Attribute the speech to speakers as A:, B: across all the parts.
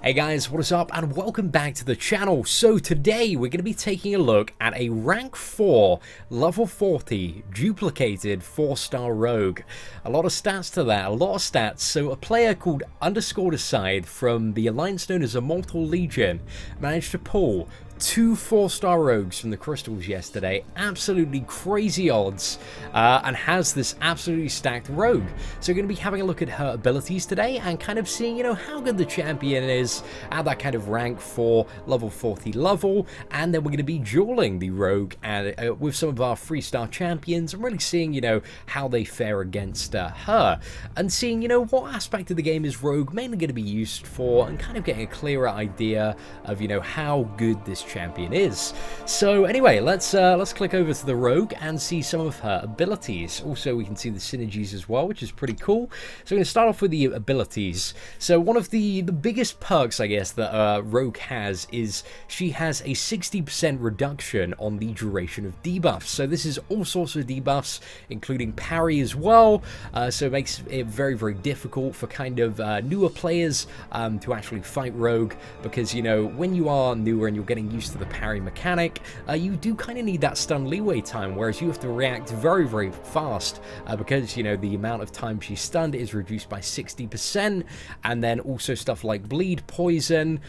A: Hey guys, what is up and welcome back to the channel. So today we're going to be taking a look at a rank 4 level 40 duplicated 4-star rogue. A lot of stats to that, a lot of stats. So a player called Underscored Aside from the alliance known as Immortal Legion managed to pull 2 4-star rogues from the crystals yesterday, absolutely crazy odds, and has this absolutely stacked rogue. So we're going to be having a look at her abilities today and kind of seeing, how good the champion is at that kind of rank 4 level 40 level, and then we're going to be dueling the rogue and with some of our 3-star champions and really seeing, how they fare against her, and seeing, what aspect of the game is rogue mainly going to be used for, and kind of getting a clearer idea of, how good this champion is. So anyway, let's click over to the rogue and see some of her abilities. Also, we can see the synergies as well, which is pretty cool. So we're going to start off with the abilities. So one of the biggest perks, I guess, that rogue has is she has a 60% reduction on the duration of debuffs. So this is all sorts of debuffs, including parry as well. So it makes it very, very difficult for kind of newer players to actually fight rogue, because when you are newer and you're getting used to the parry mechanic, you do kind of need that stun leeway time, whereas you have to react very, very fast because the amount of time she's stunned is reduced by 60%, and then also stuff like bleed, poison,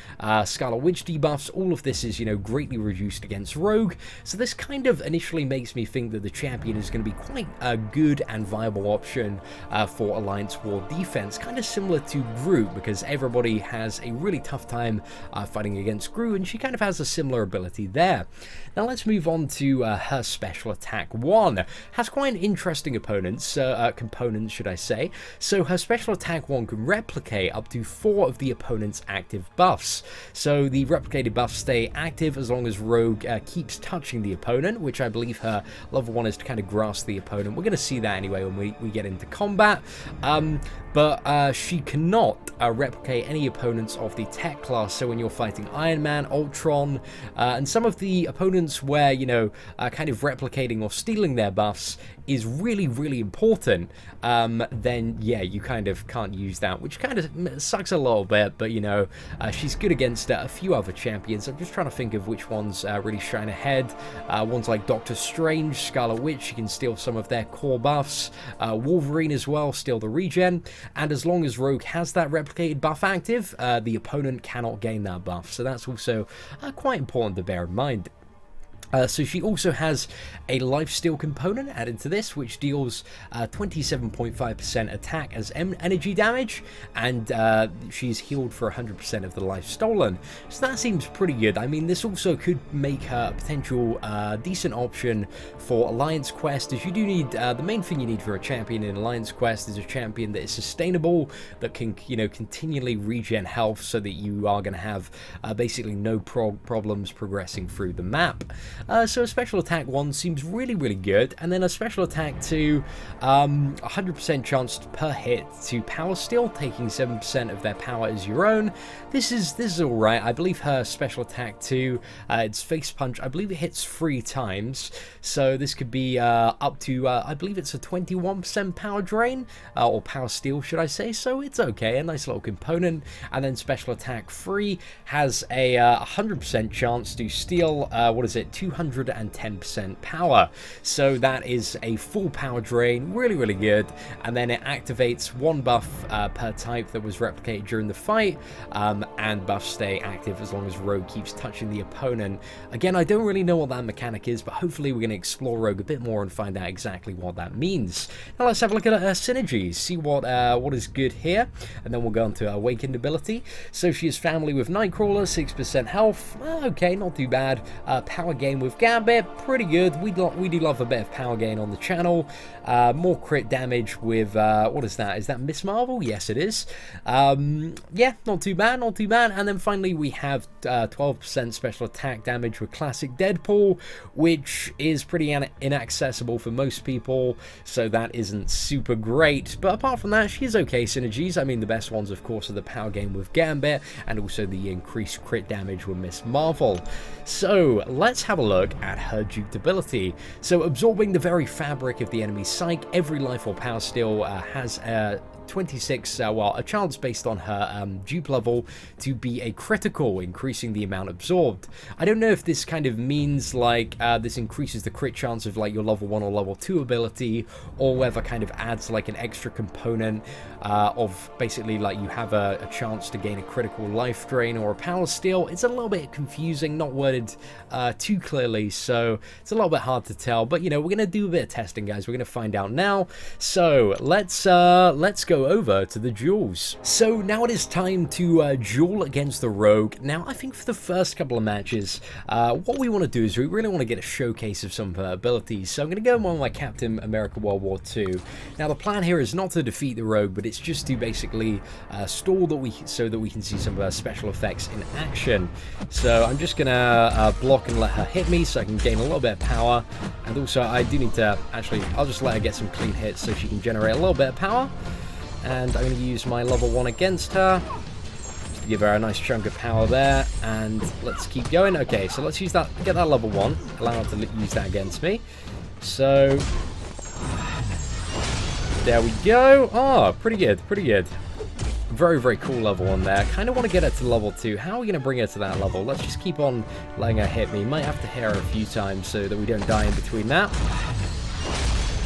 A: Scarlet Witch debuffs, all of this is greatly reduced against rogue. So this kind of initially makes me think that the champion is going to be quite a good and viable option for Alliance War defense, kind of similar to Groot, because everybody has a really tough time fighting against Groot, and she kind of has a similar ability there. Now let's move on to her special attack 1. Has quite an interesting component, should I say. So her special attack 1 can replicate up to 4 of the opponent's active buffs. So the replicated buffs stay active as long as rogue keeps touching the opponent, which I believe her level 1 is to kind of grasp the opponent. We're going to see that anyway when we get into combat. But she cannot replicate any opponents of the tech class. So when you're fighting Iron Man, Ultron, and some of the opponents where, kind of replicating or stealing their buffs is really, really important, then yeah, you kind of can't use that, which kind of sucks a little bit, but she's good against a few other champions. I'm just trying to think of which ones really shine ahead. Ones like Doctor Strange, Scarlet Witch, you can steal some of their core buffs. Wolverine as well, steal the regen, and as long as rogue has that replicated buff active, the opponent cannot gain that buff, so that's also quite important to bear in mind. So she also has a lifesteal component added to this, which deals 27.5% attack as energy damage, and she's healed for 100% of the life stolen. So that seems pretty good. I mean, this also could make her a potential decent option for Alliance Quest, as you do need, the main thing you need for a champion in Alliance Quest is a champion that is sustainable, that can, continually regen health, so that you are going to have basically no problems progressing through the map. So a special attack 1 seems really, really good, and then a special attack 2, 100% chance per hit to power steal, taking 7% of their power as your own. This is all right. I believe her special attack 2, it's face punch. I believe it hits 3 times, so this could be up to I believe it's a 21% power drain, or power steal, should I say? So it's okay, a nice little component. And then special attack 3 has a 100% chance to steal 210% power, so that is a full power drain, really, really good. And then it activates 1 buff per type that was replicated during the fight, and buffs stay active as long as rogue keeps touching the opponent. Again, I don't really know what that mechanic is, but hopefully we're going to explore rogue a bit more and find out exactly what that means. Now let's have a look at her synergies, see what is good here, and then we'll go on to her awakened ability. So she is family with Nightcrawler, 6% health, okay, not too bad. Power gain with Gambit, pretty good. We do love a bit of power gain on the channel. More crit damage with what is that? Is that Miss Marvel? Yes, it is. Yeah, not too bad, not too bad. And then finally we have 12% special attack damage with Classic Deadpool, which is pretty inaccessible for most people, so that isn't super great. But apart from that, she's okay synergies. I mean, the best ones, of course, are the power gain with Gambit, and also the increased crit damage with Miss Marvel. So let's have a look at her Duped Ability. So absorbing the very fabric of the enemy's psyche, every life or power steal has 26, well, a chance based on her dupe level to be a critical, increasing the amount absorbed. I don't know if this kind of means like this increases the crit chance of like your level 1 or level 2 ability, or whether kind of adds like an extra component of basically like you have a chance to gain a critical life drain or a power steal. It's a little bit confusing, not worded too clearly, so it's a little bit hard to tell, but you know, we're gonna do a bit of testing, guys. We're gonna find out now. So let's go over to the duels. So now it is time to duel against the rogue. Now I think for the first couple of matches, what we want to do is we really want to get a showcase of some of her abilities. So I'm going to go on my Captain America World War II. Now the plan here is not to defeat the rogue, but it's just to basically stall so that we can see some of her special effects in action. So I'm just gonna block and let her hit me so I can gain a little bit of power, and also I do need to actually, I'll just let her get some clean hits so she can generate a little bit of power. And I'm going to use my level 1 against her just to give her a nice chunk of power there, and let's keep going. Okay, so let's use that, get that level 1, allow her to use that against me. So there we go. Oh, pretty good, pretty good. Very, very cool level 1 there. Kind of want to get her to level 2. How are we going to bring her to that level? Let's just keep on letting her hit me. Might have to hit her a few times so that we don't die in between that.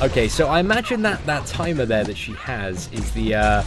A: Okay, so I imagine that timer there that she has is the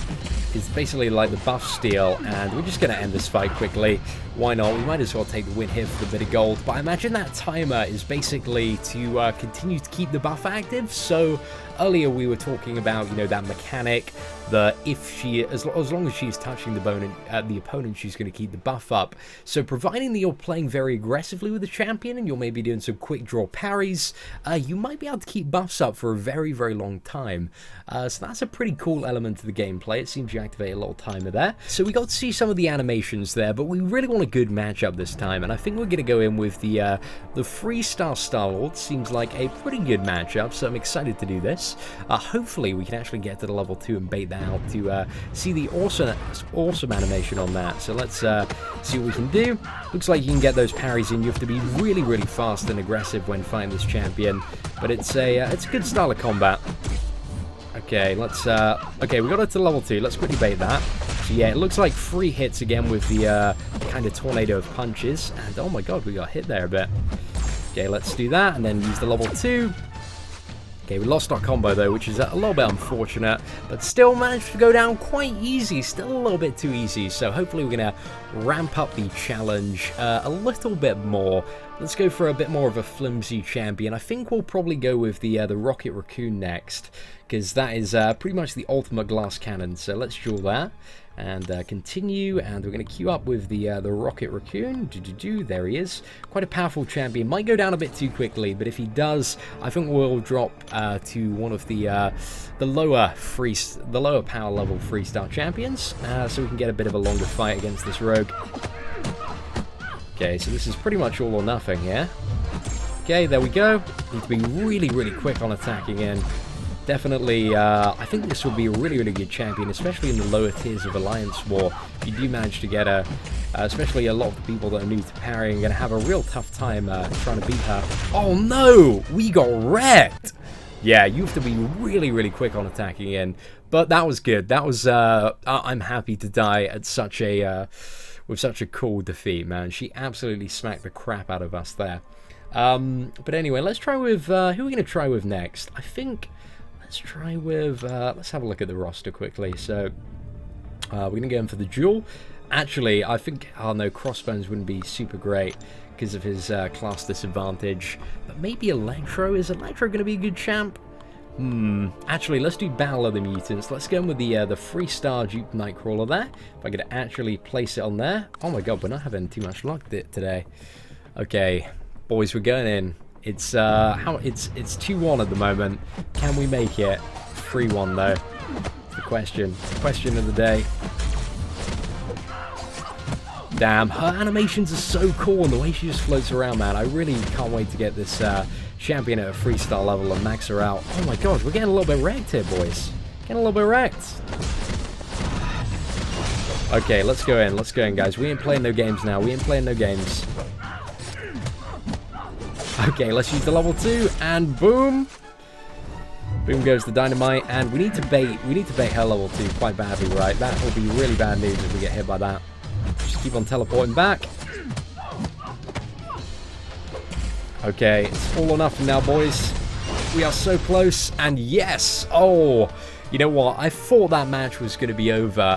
A: is basically like the buff steal, and we're just going to end this fight quickly. Why not? We might as well take the win here for the bit of gold. But I imagine that timer is basically to continue to keep the buff active. So earlier we were talking about, you know, that mechanic that if she, as long as she's touching the opponent, she's going to keep the buff up. So providing that you're playing very aggressively with the champion and you're maybe doing some quick draw parries, you might be able to keep buffs up for a very, very long time. So that's a pretty cool element to the gameplay. It seems you activate a little timer there. So we got to see some of the animations there, but we really want a good matchup this time, and I think we're going to go in with the 3-star Star-Lord. Seems like a pretty good matchup, so I'm excited to do this. Hopefully we can actually get to the level 2 and bait that out to see the awesome animation on that. So let's see what we can do. Looks like you can get those parries in. You have to be really, really fast and aggressive when fighting this champion, but it's a good style of combat. Okay, let's okay, we got it to level 2. Let's quickly bait that. So yeah, it looks like 3 hits again with the kind of tornado of punches, and oh my god, we got hit there a bit. Okay, let's do that and then use the level 2. Okay, we lost our combo though, which is a little bit unfortunate, but still managed to go down quite easy, still a little bit too easy, so hopefully we're going to ramp up the challenge a little bit more. Let's go for a bit more of a flimsy champion. I think we'll probably go with the Rocket Raccoon next, because that is pretty much the ultimate glass cannon, so let's duel that. And continue, and we're going to queue up with the Rocket Raccoon. There he is. Quite a powerful champion. Might go down a bit too quickly, but if he does, I think we'll drop to one of the lower power level 3-star champions, so we can get a bit of a longer fight against this rogue. Okay, so this is pretty much all or nothing here. Okay, there we go. Need to be really, really quick on attacking in. Definitely, I think this will be a really, really good champion, especially in the lower tiers of Alliance War. If you do manage to get her, especially a lot of the people that are new to parrying are going to have a real tough time trying to beat her. Oh no! We got wrecked! Yeah, you have to be really, really quick on attacking in. But that was good. That was, I'm happy to die at such a, with such a cool defeat, man. She absolutely smacked the crap out of us there. But anyway, let's try with, who are we going to try with next? I think... Let's try with, let's have a look at the roster quickly. So, we're going to go in for the duel. Actually, I think, oh no, Crossbones wouldn't be super great because of his class disadvantage. But maybe Electro. Is Electro going to be a good champ? Actually, let's do Battle of the Mutants. Let's go in with the 3-star Dupe Nightcrawler there. If I could actually place it on there. Oh my god, we're not having too much luck today. Okay, boys, we're going in. It's it's 2-1 at the moment. Can we make it? 3-1 though. It's the question. Question of the day. Damn, her animations are so cool, and the way she just floats around, man. I really can't wait to get this champion at a 3-star level and max her out. Oh my god, we're getting a little bit wrecked here, boys. Getting a little bit wrecked. Okay, let's go in. Let's go in, guys. We ain't playing no games now. We ain't playing no games. Okay, let's use the level 2, and boom. Boom goes the dynamite, and we need to bait her level 2 quite badly, right? That will be really bad news if we get hit by that. Just keep on teleporting back. Okay, it's all or nothing now, boys. We are so close, and yes! Oh, you know what? I thought that match was going to be over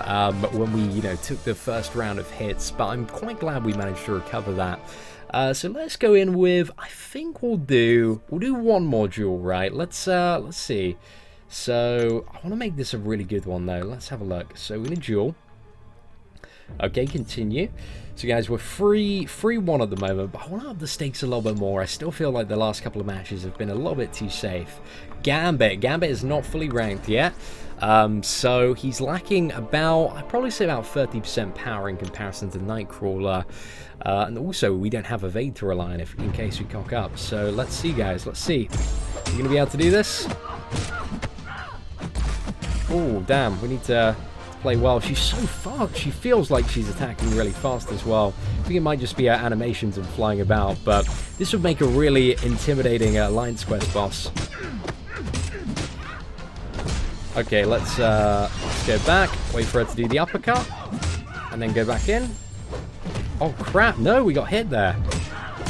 A: when we, you know, took the first round of hits, but I'm quite glad we managed to recover that. So let's go in with, I think we'll do one more duel, right? Let's see. So I want to make this a really good one though. Let's have a look. So we're in a duel. Okay, continue. So guys, we're 3-1 at the moment, but I want to up the stakes a little bit more. I still feel like the last couple of matches have been a little bit too safe. Gambit is not fully ranked yet. So he's lacking about, I'd probably say about 30% power in comparison to Nightcrawler. And also, we don't have evade to rely on in case we cock up. So let's see, guys. Let's see. Are you going to be able to do this? Oh, damn. We need to play well. She's so fast. She feels like she's attacking really fast as well. I think it might just be her animations and flying about. But this would make a really intimidating Alliance Quest boss. Okay, let's go back. Wait for her to do the uppercut. And then go back in. Oh crap, no, we got hit there.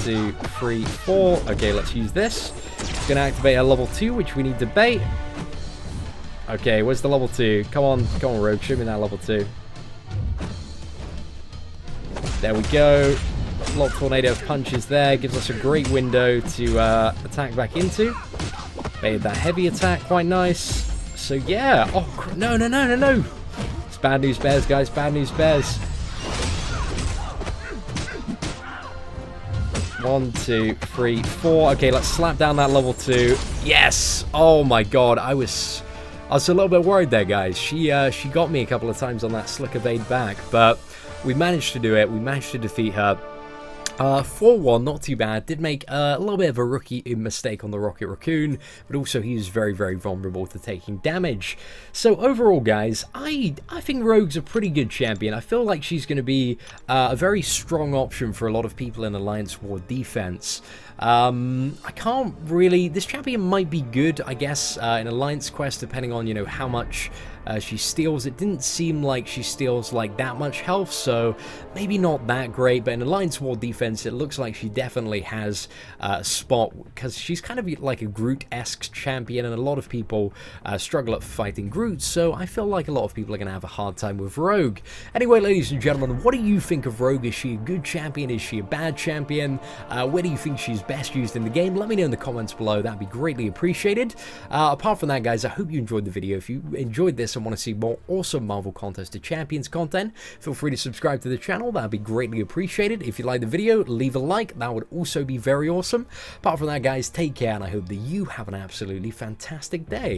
A: 2, 3, 4. Okay, let's use this. It's going to activate our level 2, which we need to bait. Okay, where's the level 2? Come on, Rogue, shoot me that level 2. There we go. A lot of tornado punches there. Gives us a great window to attack back into. Baited that heavy attack, quite nice. So yeah. Oh, no. It's bad news bears, guys. Bad news bears. 1, 2, 3, 4. Okay, let's slap down that level 2. Yes! Oh my god, I was a little bit worried there, guys. She got me a couple of times on that slick evade back, but we managed to do it. We managed to defeat her. 4-1, not too bad. Did make a little bit of a rookie mistake on the Rocket Raccoon, but also he was very, very vulnerable to taking damage. So overall, guys, I think Rogue's a pretty good champion. I feel like she's going to be a very strong option for a lot of people in Alliance War defense. I can't really... This champion might be good, I guess, in Alliance Quest, depending on, you know, how much she steals. It didn't seem like she steals, like, that much health, so maybe not that great, but in Alliance War defense, it looks like she definitely has a spot, because she's kind of like a Groot-esque champion, and a lot of people struggle at fighting Groot, so I feel like a lot of people are going to have a hard time with Rogue. Anyway, ladies and gentlemen, what do you think of Rogue? Is she a good champion? Is she a bad champion? Where do you think she's best used in the game? Let me know in the comments below. That'd be greatly appreciated. Apart from that, guys, I hope you enjoyed the video. If you enjoyed this and want to see more awesome Marvel Contest to Champions content, feel free to subscribe to the channel. That'd be greatly appreciated. If you like the video, leave a like. That would also be very awesome. Apart from that, guys, take care, and I hope that you have an absolutely fantastic day.